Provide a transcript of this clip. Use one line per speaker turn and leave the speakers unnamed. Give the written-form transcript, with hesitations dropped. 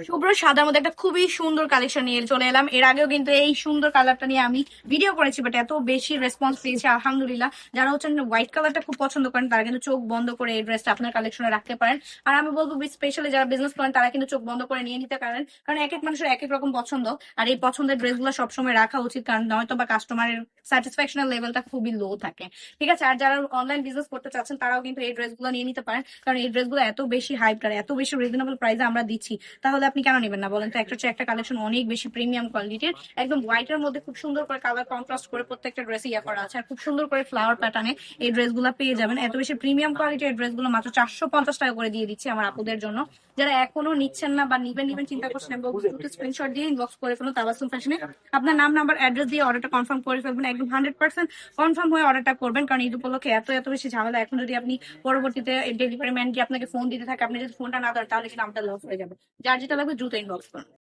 শুভ্র সাদার মধ্যে একটা খুবই সুন্দর কালেকশন নিয়ে চলে এলাম। এর আগেও কিন্তু এই সুন্দর কালারটা নিয়ে আমি ভিডিও করেছি, বাট এত বেশি রেসপন্স পেয়েছি আলহামদুলিল্লাহ। যারা হচ্ছেন হোয়াইট কালারটা খুব পছন্দ করেন তারা কিন্তু চোখ বন্ধ করে এই ড্রেসটা আপনার কালেকশনে রাখতে পারেন। আর আমি বলবো স্পেশালি যারা বিজনেস করেন তারা কিন্তু চোখ বন্ধ করে নিয়ে নিতে পারেন, কারণ এক এক মানুষের এক এক রকম পছন্দ। আর এই পছন্দের ড্রেসগুলো সবসময় রাখা উচিত, কারণ নয়তো বা কাস্টমারের স্যাটিসফ্যাকশনের লেভেলটা খুবই লো থাকে। ঠিক আছে, আর যারা অনলাইন বিজনেস করতে চাচ্ছেন তারাও কিন্তু এই ড্রেসগুলো নিয়ে নিতে পারেন, কারণ এই ড্রেসগুলো এত বেশি হাইপ আর এত বেশি রিজনেবল প্রাইসে আমরা দিচ্ছি। তাহলে আপনি কেন নেবেন না বলেন তো? একটা হচ্ছে একটা কালেকশন অনেক বেশি প্রিমিয়াম কোয়ালিটির, একদম হোয়াইটের মধ্যে খুব সুন্দর করে কালার কন্ট্রাস্ট করে প্রত্যেকটা ড্রেস ইয়া করা আছে, আর খুব সুন্দর করে ফ্লাওয়ার প্যাটার্নে এই ড্রেসগুলো পেয়ে যাবেন। এত বেশি প্রিমিয়াম কোয়ালিটির এই ড্রেসগুলো মাত্র 450 টাকা করে দিয়ে দিচ্ছি আমার আপুদের জন্য। যারা এখনো নিচ্ছেন না বা নিবেন নিবেন চিন্তা করছেন, আমি বলবো দ্রুত স্ক্রিনশট দিয়ে ইনবক্স করে ফেলুন তাবাসসুম ফ্যাশনে। আপনার নাম, নাম্বার, অ্যাড্রেস দিয়ে অর্ডারটা কনফার্ম করে ফেলবেন, একদম 100% কনফার্ম হয়ে অর্ডারটা করবেন, কারণ ঈদ উপলক্ষে এত এত বেশি ঝামেলা। এখন যদি আপনি পরবর্তীতে ডেলিভারি ম্যান গিয়ে আপনাকে ফোন দিতে থাকে, আপনি যদি ফোনটা না ধরেন তাহলে কিন্তু আমাদের লস হয়ে যাবে। যার যেটা লাগবে দ্রুত ইনবক্স করুন।